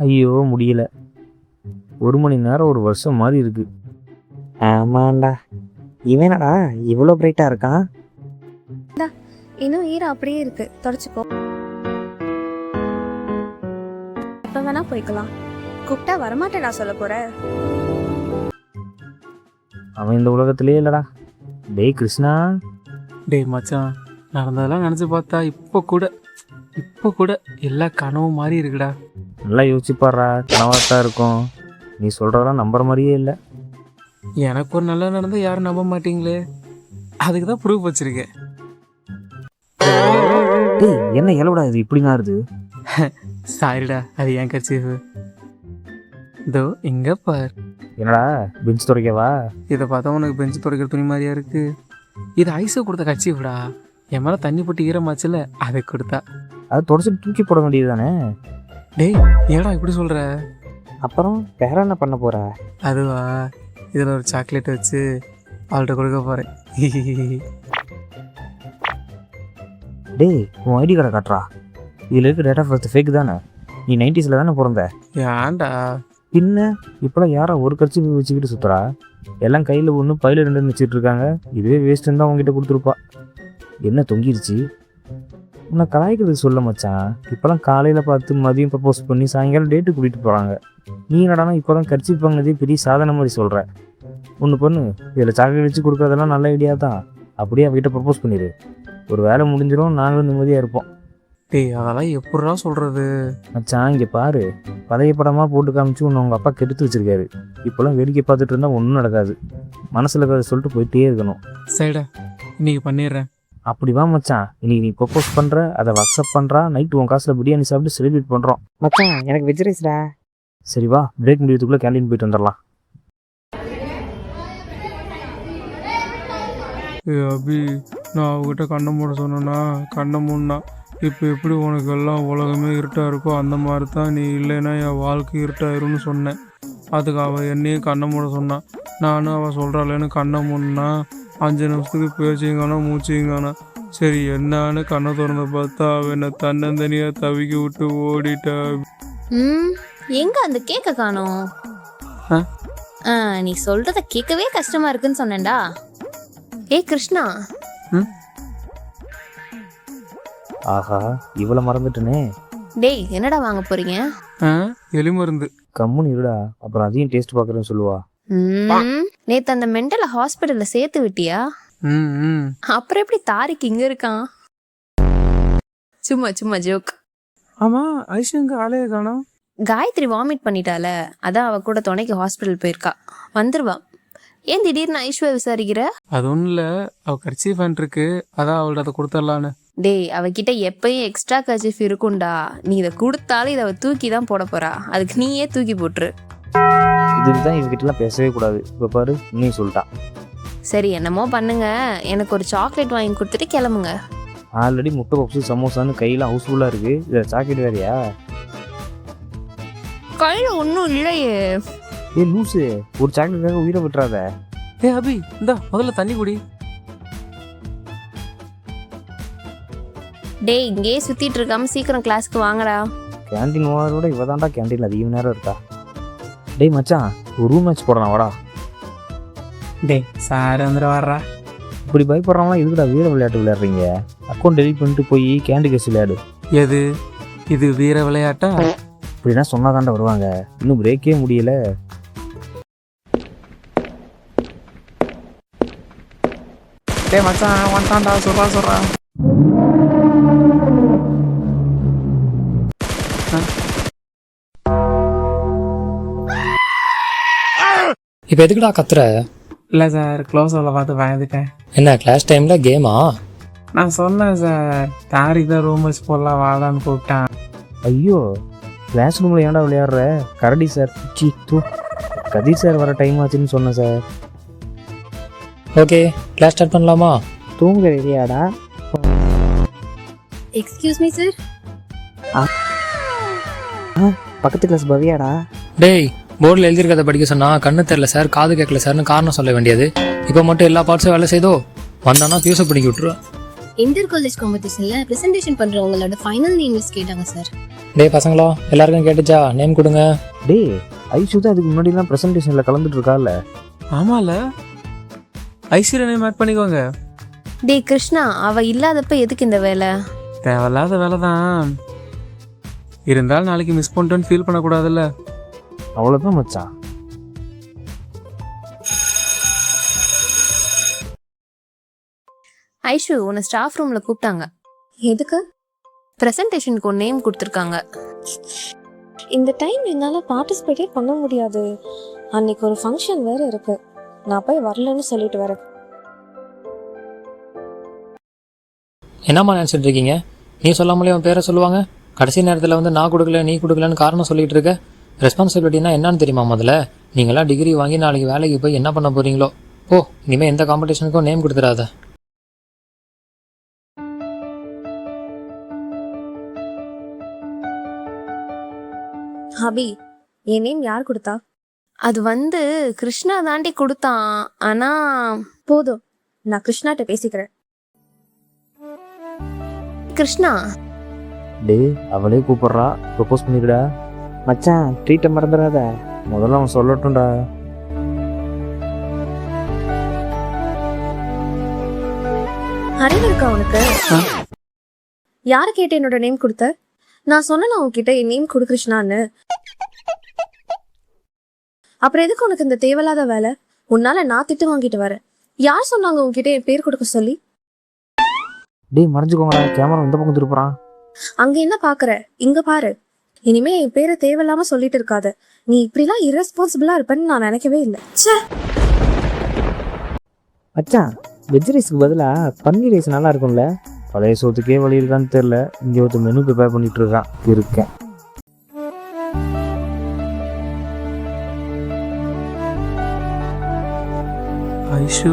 ஐயோ முடியல. 1 மணி நேரம் ஒரு வருஷம் மாதிரி இருக்கு. ஆமாண்டா. இவனடா இவ்வளோ பிரைட்டாக இருக்கான். இன்னும் ஈரம் அப்படியே இருக்கு, தொடச்சிக்கோ. எப்ப வேணா போய்க்கலாம். கூப்பிட்டா வரமாட்டேடா சொல்ல போற. அவன் இந்த உலகத்திலே இல்லடா. டேய் கிருஷ்ணா. டேய் மச்சான், நடந்ததெல்லாம் நினச்சி பார்த்தா இப்போ கூட எல்லா கனவு மாதிரி இருக்குடா. நல்லா யோசிச்சுப்பாடுறா, கனவாத்தான் இருக்கும். நீ சொல்கிறதெல்லாம் நம்புற மாதிரியே இல்லை. எனக்கு ஒரு நல்லா நடந்தால் யாரும் நம்ப மாட்டீங்களே, அதுக்கு தான் ப்ரூஃப் வச்சுருக்கேன். டேய் என்ன எலவுடா இது இப்படி நாருது? சாரிடா, அது ஏன் கர்ச்சீஃபு. இதோ இங்கே பார். என்னடா பெஞ்ச் துடைக்கவா? இதை பார்த்தா உனக்கு பெஞ்சு துடைக்கிற துணி மாதிரியா இருக்கு. இது ஐஸை கொடுத்த கர்ச்சீஃப்டா. என் மேலே தண்ணி போட்டு ஈரமாச்சுல, அதை கொடுத்தா. அது தொடச்சிட்டு தூக்கி போட வேண்டியது தானே? டேய் ஏடா இப்படி சொல்கிற? அப்புறம் வேற என்ன பண்ண போற? அதுவா, இதில் ஒரு சாக்லேட் வச்சு அவள்கிட்ட கொடுக்க போகிறேன். டேய் உன் ஐடி கார்டை காட்டுறா. இதில் இருக்க டேட் ஆஃப் பர்த் ஃபேக் தானே? நீ 90s தானே பிறந்த? ஏன்டா? பின்ன இப்போலாம் யாரா ஒரு கட்சி வச்சுக்கிட்டு சுற்றுறா? எல்லாம் கையில் ஒன்று பையில் 2 வச்சுட்டு இருக்காங்க. இதுவே வேஸ்ட்டுன்னு தான் அவங்ககிட்ட கொடுத்துருப்பா. என்ன தொங்கிருச்சு? உன்னை கலாய்க்கிறதுக்கு சொல்ல மச்சான். இப்போலாம் காலையில் பார்த்து மதியம் ப்ரப்போஸ் பண்ணி சாயங்காலம் டேட்டு கூட்டிகிட்டு போகிறாங்க. நீ என்னடானா இப்போ தான் கட்சி வாங்கினதே பெரிய சாதனை மாதிரி சொல்கிற. ஒன்று பொண்ணு, இதில் சாக்லேட் வச்சு கொடுக்குறதெல்லாம் நல்ல ஐடியா தான். அப்படியே அவகிட்ட ப்ரப்போஸ் பண்ணிடு. ஒரு வேலை முடிஞ்சிடும், நாங்களும் நிம்மதியாக இருப்போம். டேய் அதெல்லாம் எப்படா சொல்கிறது? மச்சான் இங்கே பாரு, பழைய படமாக போட்டு காமிச்சு உன்னை உங்கள் அப்பா கெடுத்து வச்சுருக்காரு. இப்போலாம் வேடிக்கை பார்த்துட்டு இருந்தால் ஒன்றும் நடக்காது. மனசில் இருக்கிறத சொல்லிட்டு போயிட்டே இருக்கணும். சரிடா, இன்னைக்கு பண்ணிடுறேன். அப்படி வா மச்சான், இன்னைக்கு நீ ப்ரப்போஸ் பண்ணுற, அதை வாட்ஸ்அப் பண்ணுறா, நைட்டு உன் காசில் பிரியாணி சாப்பிட்டு செலிப்ரேட் பண்ணுறோம். மச்சான் எனக்கு வெஜ் ரைஸ்டா. சரி வா, பிரேக் முடியறதுக்குள்ளே கேண்டீன் போயிட்டு வந்துடலாம். அபி, நான் அவகிட்ட கண்ணை மூட சொன்னேன்னா கண்ணை மூடனா. இப்போ எப்படி உனக்கு எல்லாம் உலகமே இருட்டாக இருக்கோ அந்த மாதிரி தான் நீ இல்லைன்னா என் வாழ்க்கை இருட்டாயிரும்னு சொன்னேன். அதுக்கு அவள் என்னையும் கண்ணை மூட சொன்னான். நானும் அவள் சொல்கிறாளேன்னு கண்ணை மூடனா 5 நிமிஷத்துக்கு பேச்சிங்கானா மூச்சிங்கானா. சரி என்னான்னு கண்ணை திறந்து பார்த்தா அவள் என்னை தன்னந்தனியாக தவிக்க விட்டு ஓடிட்டா. எங்க அந்த கேக்க காணோம்? நீ சொல்றத கேட்கவே கஷ்டமா இருக்குன்னு சொன்னேன்டா. ஏய் கிருஷ்ணா. ஆஹா, இவ்வளோ மறந்துட்டனே. டேய் என்னடா வாங்க போறீங்க? எலி மருந்து. கம்முன்னு இருடா, அப்புறம் அதையும் டேஸ்ட் பார்க்குறேன்னு சொல்லுவா. நேத்து அந்த மென்டல் ஹாஸ்பிட்டல்ல சேர்த்து விட்டியா? அப்புறம் எப்படி தாரிக்கு இங்க இருக்கான்? சும்மா சும்மா ஜோக். ஆமாம், ஐஷங்க ஆளைய காணோம். காயத்ரி வாமிட் பண்ணிட்டால, அதான் அவ கூட துணைக்கு ஹாஸ்பிட்டல் போயிருக்கா. வந்துருவா. ஏன் திடீர்னு ஐஸ்வர்யா விசாரிக்கிற? அது ஒன்றும் இல்லை, அவள் கர்ச்சீஃப் ஃபேன் இருக்கு, அதான் அவள்கிட்ட அதை கொடுத்துடலான்னு. டேய் அவகிட்ட எப்பயும் எக்ஸ்ட்ரா கர்ச்சீஃப் இருக்கும்டா. நீ இதை கொடுத்தாலும் இதை அவ தூக்கி தான் போட போறா. அதுக்கு நீயே தூக்கி போட்டுரு. இதுக்கு தான் இவகிட்டலாம் பேசவே கூடாது. இப்போ பாரு, நீ சொல்லிட்டான். சரி என்னமோ பண்ணுங்க, எனக்கு ஒரு சாக்லேட் வாங்கி கொடுத்துட்டு கிளம்புங்க. ஆல்ரெடி முட்டை பப்ஸு சமோசான்னு கையில் ஹவுஸ்ஃபுல்லாக இருக்குது, இதில் சாக்லேட் வேறையா? கையில் ஒன்றும் இல்லையே. ஏ லூஸு, ஒரு சாக்லேட்டுக்காக உயிரை விட்டுறாத. ஏ அபி, இந்தா முதல்ல தண்ணி குடி. டேய் இங்கேயே சுத்திட்டு இருக்காம சீக்கிரம் கிளாஸ்க்கு வாங்கடா. கேண்டீன் ஓனரோட இவ தான்டா கேண்டீனில் அதிக நேரம் இருக்கா. டேய் மச்சான், ஒரு ரூம் மேட்ச் போடலாம் வாடா. டேய் சார் வந்துட வர்றா. இப்படி பயப்படுறவங்களாம் எதுக்குடா வீர விளையாட்டு விளையாடுறீங்க? அக்கௌண்ட் டெலிட் பண்ணிட்டு போய் கேண்டி கேஸ் விளையாடு. எது இது வீர விளையாட்டா? இப்படின்னா சொன்னாதாண்டா வருவாங்க. இன்னும் பிரேக்கே முடியல. டேய் மச்சான் வந்துட்டான்டா, சொல்றா. இப்போ எதுக்குடா கத்துற? இல்லை சார், க்ளோஸில் பார்த்து பயந்துட்டேன். என்ன கிளாஸ் டைமில் கேமா? நான் சொன்னேன் சார், தாரிக்கு தான் ரூம் வச்சு போடலாம் வாடான்னு கூப்பிட்டான். ஐயோ, கிளாஸ் ரூமில் ஏன்டா விளையாடுற? கரடி சார் கதீர் சார் வர டைம் ஆச்சுன்னு சொன்னேன் சார். ஓகே, கிளாஸ் ஸ்டார்ட் பண்ணலாமா? தூங்க ரெடியாடா? Excuse me sir. பக்கத்து கிளாஸ் பவியாடா? டேய், போர்டில் எழுதியிருக்கதை படிக்க சொன்னா கண்ணு தெரில சார், காது கேட்கல சார்னு காரணம் சொல்ல வேண்டியது. இப்போ மட்டும் எல்லா பார்ட்ஸும் வேலை செய்தோ வந்தானா ஃபியூஸை பிடிக்கி விட்டுருவேன். இன்டர் காலேஜ் காம்படிஷன்ல பிரசன்டேஷன் பண்றவங்களோட ஃபைனல் நேம் லிஸ்ட் கேட்டாங்க சார். டேய் பசங்களா எல்லாருக்கும் கேட்டுச்சா? நேம் கொடுங்க. டேய் ஐஷு தான் அதுக்கு முன்னாடிலாம் ப்ரெசன்டேஷனில் கலந்துட்டு இருக்கால. ஆமால, ஐஸ்வர்யா நேம் ஆட் பண்ணிக்கோங்க. டேய் கிருஷ்ணா, அவ இல்லாதப்ப எதுக்கு இந்த வேலை? தேவையில்லாத வேலை தான். இருந்தாலும் நாளைக்கு மிஸ் பண்ணிட்டோன்னு ஃபீல் பண்ணக்கூடாதுல்ல. அவ்வளோதான் மச்சான். ஐஷு, உன்னை ஸ்டாஃப் ரூமில் கூப்பிட்டாங்க. எதுக்கு? ப்ரெசன்டேஷனுக்கு ஒரு நேம் கொடுத்துருக்காங்க. இந்த டைம் என்னால் பார்ட்டிசிபேட்டே பண்ண முடியாது. அன்னைக்கு ஒரு ஃபங்க்ஷன் வேறு இருக்கு. நான் போய் வரலன்னு சொல்லிட்டு வரேன். என்னம்மா நினச்சிட்டு இருக்கீங்க? நீ சொல்லாமலே உன் பேரை சொல்லுவாங்க. கடைசி நேரத்தில் வந்து நான் கொடுக்கல நீ கொடுக்கலன்னு காரணம் சொல்லிட்டு இருக்க. ரெஸ்பான்சிபிலிட்டினா என்னன்னு தெரியுமா? முதல்ல நீங்களாம் டிகிரி வாங்கி நாளைக்கு வேலைக்கு போய் என்ன பண்ண போறீங்களோ? ஓ, இனிமேல் எந்த காம்படிஷனுக்கும் நேம் கொடுத்துடாத. ஹபி, என் நேம் யார் கொடுத்தா? அது வந்து கிருஷ்ணா தாண்டி கொடுத்தான். ஆனா போதும், நான் கிருஷ்ணாட்ட பேசிக்கிறேன். கிருஷ்ணா, டேய் அவளே கூப்பிட்றா, ப்ரப்போஸ் பண்ணிடுடா. மச்சான் ட்ரீட்டை மறந்துடாத. முதல்ல அவன் சொல்லட்டும்டா. அறிவு இருக்கா உனக்கு? யாரை கேட்டு என்னோட நேம் கொடுத்த? நான் சொன்னேன் உன்கிட்ட என் நேம் கொடு கிருஷ்ணான்னு. அப்புறம் எதுக்கு உனக்கு இந்த தேவையில்லாத வேலை? உன்னால நான் திட்டு வாங்கிட்டு வரேன். யார் சொன்னாங்க உன்கிட்ட என் பேர் கொடுக்க சொல்லி? டேய் மறைஞ்சுக்கோங்கடா, கேமரா இந்த பக்கம் திருப்புறான். அங்க என்ன பாக்குற? இங்க பாரு. இனிமே என் பேரை தேவையில்லாம சொல்லிட்டு இருக்காத. நீ இப்படிலாம் இரஸ்பான்சிபிளா இருப்பேன்னு நான் நினைக்கவே இல்லை. ச்சே. மச்சான் வெஜ் ரைஸ்க்கு பதிலாக பன்னீர் ரைஸ் நல்லா இருக்கும்ல? பழைய சோத்துக்கே வழி இருக்கான்னு தெரில. இங்கே ஒருத்தர் மெனு ப்ரிப்பேர் பண்ணிட்டு இருக்கான். இருக்கேன். ஐஷு